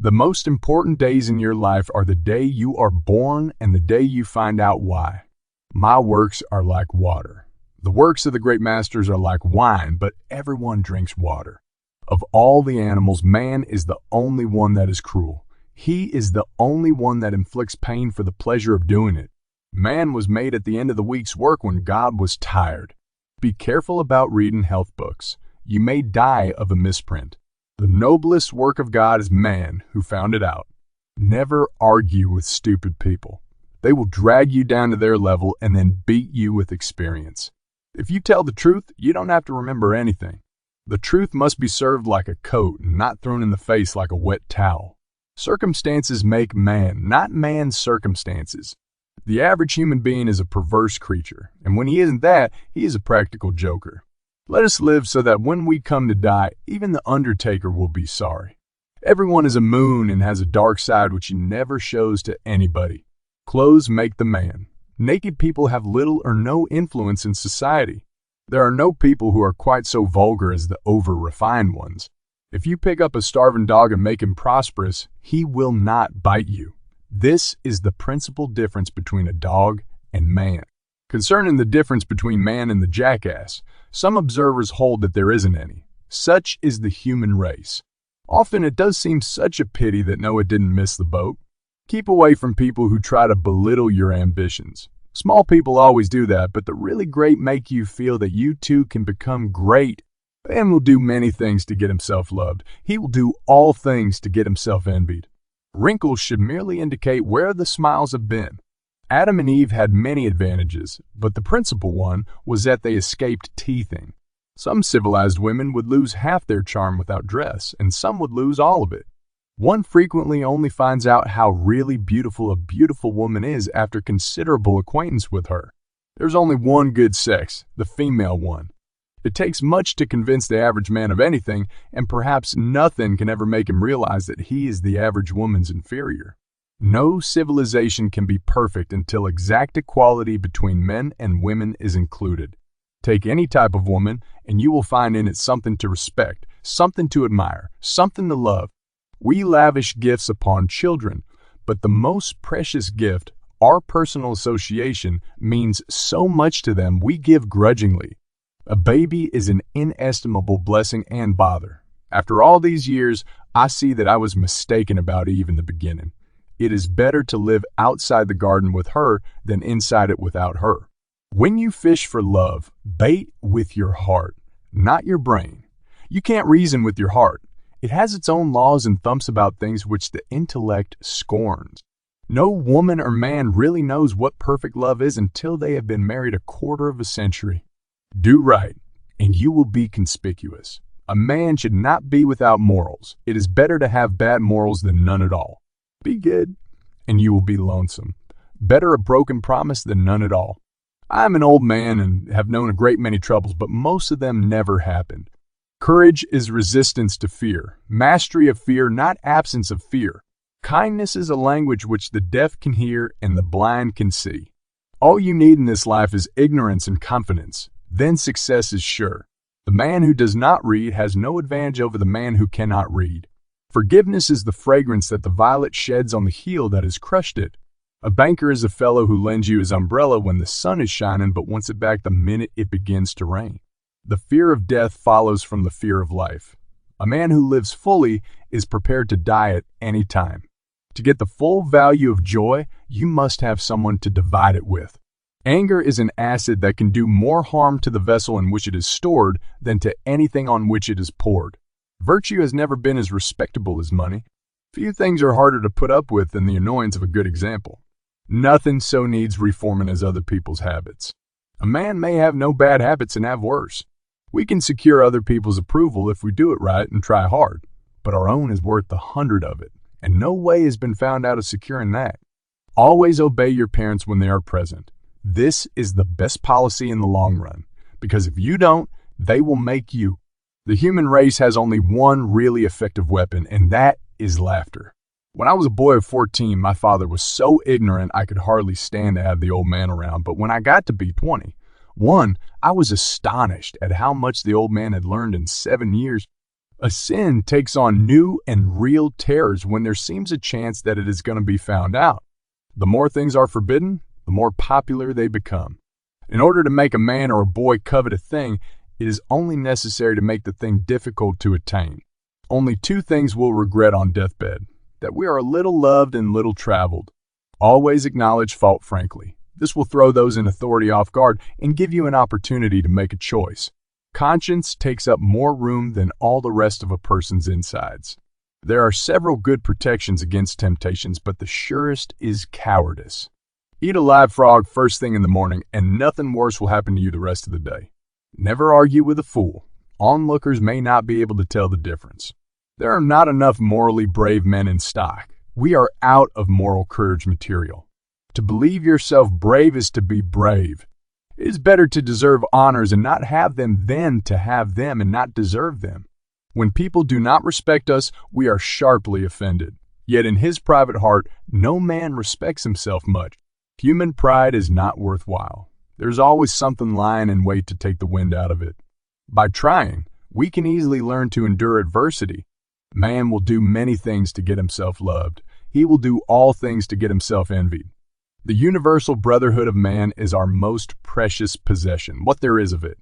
The most important days in your life are the day you are born and the day you find out why. My works are like water. The works of the great masters are like wine, but everyone drinks water. Of all the animals, man is the only one that is cruel. He is the only one that inflicts pain for the pleasure of doing it. Man was made at the end of the week's work when God was tired. Be careful about reading health books. You may die of a misprint. The noblest work of God is man who found it out. Never argue with stupid people. They will drag you down to their level and then beat you with experience. If you tell the truth, you don't have to remember anything. The truth must be served like a coat and not thrown in the face like a wet towel. Circumstances make man, not man's circumstances. The average human being is a perverse creature, and when he isn't that, he is a practical joker. Let us live so that when we come to die, even the undertaker will be sorry. Everyone is a moon and has a dark side which he never shows to anybody. Clothes make the man. Naked people have little or no influence in society. There are no people who are quite so vulgar as the over-refined ones. If you pick up a starving dog and make him prosperous, he will not bite you. This is the principal difference between a dog and man. Concerning the difference between man and the jackass, some observers hold that there isn't any. Such is the human race. Often it does seem such a pity that Noah didn't miss the boat. Keep away from people who try to belittle your ambitions. Small people always do that, but the really great make you feel that you too can become great. Man will do many things to get himself loved. He will do all things to get himself envied. Wrinkles should merely indicate where the smiles have been. Adam and Eve had many advantages, but the principal one was that they escaped teething. Some civilized women would lose half their charm without dress, and some would lose all of it. One frequently only finds out how really beautiful a beautiful woman is after considerable acquaintance with her. There's only one good sex, the female one. It takes much to convince the average man of anything, and perhaps nothing can ever make him realize that he is the average woman's inferior. No civilization can be perfect until exact equality between men and women is included. Take any type of woman, and you will find in it something to respect, something to admire, something to love. We lavish gifts upon children, but the most precious gift, our personal association, means so much to them we give grudgingly. A baby is an inestimable blessing and bother. After all these years, I see that I was mistaken about Eve in the beginning. It is better to live outside the garden with her than inside it without her. When you fish for love, bait with your heart, not your brain. You can't reason with your heart. It has its own laws and thumps about things which the intellect scorns. No woman or man really knows what perfect love is until they have been married a quarter of a century. Do right, and you will be conspicuous. A man should not be without morals. It is better to have bad morals than none at all. Be good, and you will be lonesome. Better a broken promise than none at all. I am an old man and have known a great many troubles, but most of them never happened. Courage is resistance to fear, mastery of fear, not absence of fear. Kindness is a language which the deaf can hear and the blind can see. All you need in this life is ignorance and confidence. Then success is sure. The man who does not read has no advantage over the man who cannot read. Forgiveness is the fragrance that the violet sheds on the heel that has crushed it. A banker is a fellow who lends you his umbrella when the sun is shining but wants it back the minute it begins to rain. The fear of death follows from the fear of life. A man who lives fully is prepared to die at any time. To get the full value of joy, you must have someone to divide it with. Anger is an acid that can do more harm to the vessel in which it is stored than to anything on which it is poured. Virtue has never been as respectable as money. Few things are harder to put up with than the annoyance of a good example. Nothing so needs reforming as other people's habits. A man may have no bad habits and have worse. We can secure other people's approval if we do it right and try hard, but our own is worth 100 of it, and no way has been found out of securing that. Always obey your parents when they are present. This is the best policy in the long run, because if you don't, they will make you. The human race has only one really effective weapon, and that is laughter. When I was a boy of 14, my father was so ignorant I could hardly stand to have the old man around, but when I got to be 21, I was astonished at how much the old man had learned in 7 years. A sin takes on new and real terrors when there seems a chance that it is going to be found out. The more things are forbidden, the more popular they become. In order to make a man or a boy covet a thing, it is only necessary to make the thing difficult to attain. Only two things we'll regret on deathbed: that we are a little loved and little traveled. Always acknowledge fault frankly. This will throw those in authority off guard and give you an opportunity to make a choice. Conscience takes up more room than all the rest of a person's insides. There are several good protections against temptations, but the surest is cowardice. Eat a live frog first thing in the morning, and nothing worse will happen to you the rest of the day. Never argue with a fool. Onlookers may not be able to tell the difference. There are not enough morally brave men in stock. We are out of moral courage material. To believe yourself brave is to be brave. It is better to deserve honors and not have them than to have them and not deserve them. When people do not respect us, we are sharply offended. Yet in his private heart, no man respects himself much. Human pride is not worthwhile. There's always something lying in wait to take the wind out of it. By trying, we can easily learn to endure adversity. Man will do many things to get himself loved. He will do all things to get himself envied. The universal brotherhood of man is our most precious possession, what there is of it.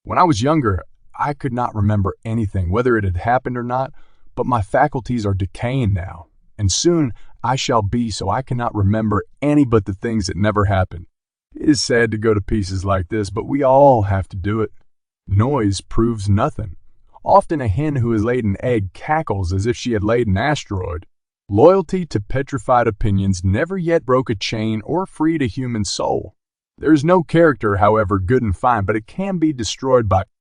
When I was younger, I could not remember anything, whether it had happened or not, but my faculties are decaying now, and soon I shall be so I cannot remember any but the things that never happened. It is sad to go to pieces like this, but we all have to do it. Noise proves nothing. Often a hen who has laid an egg cackles as if she had laid an asteroid. Loyalty to petrified opinions never yet broke a chain or freed a human soul. There is no character, however good and fine, but it can be destroyed by